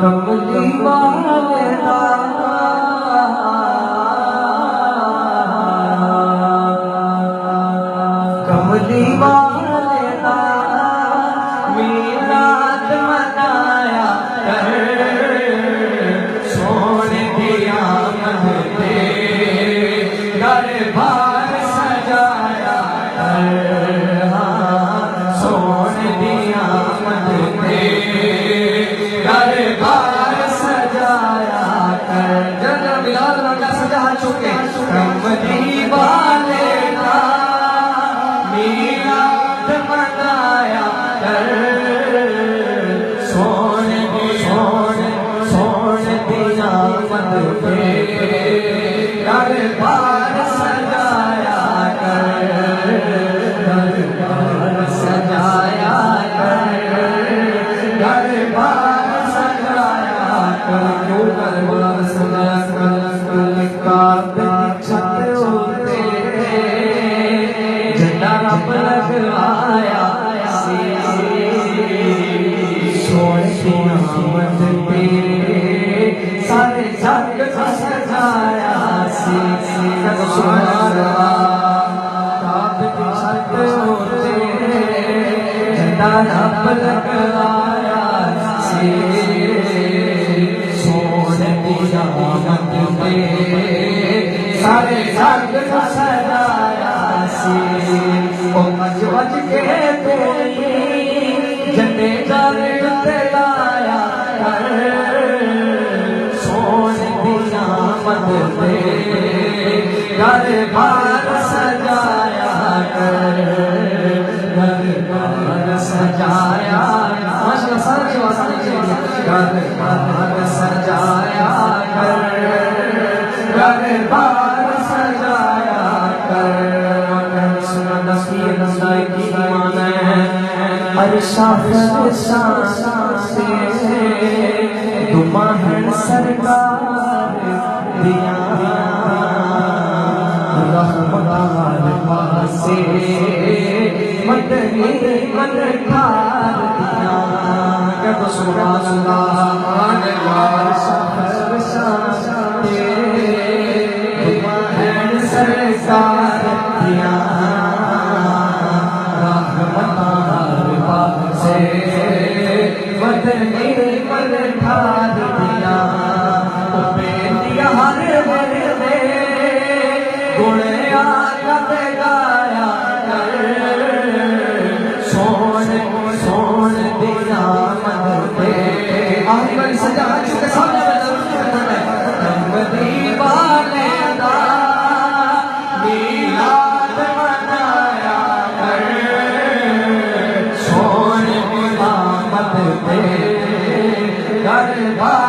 कमली वाले दा कमली वाले दा मीलाद मनाया कर सोने दी आमद ते घर बार सजाया कर सोने दी आमद ते घर बार सजाया कर जब मिलाद मना सजा चुके कमली वाले दा मीलाद मनाया कर सोने सोने सोने दिया मत पे घर बार सजाया कर घर बार सजाया कर घर बार सजाया कर क्यों घर बार सजाया कर काबे की छत होते रब लगवाया सोने की आमद पे सारे जग को सजाया काबे की छत होते रब लगवाया सोने की आमद पे सारे जग को सजाया मज मज के जने जाने लाया कर सोने दिया मत पे घर बार सजाया कर घर बार सजाया घर बार सजाया कर घर बार सजाया कर दुमाहन सरकार दिया रहमतार पासे मदनी मन ठार दिया कब सुभान अल्लाह शहर शाते दुमाहन सरकार दिया मदनी मन ठार दिया बेटिया हर मेरे दे गुणे आगत गाया कर सोने सोने दिया मद पे आखिरी बारी सजा चुके सामने कमली वाले दा मीलाद मनाया कर सोने मद पे घर बार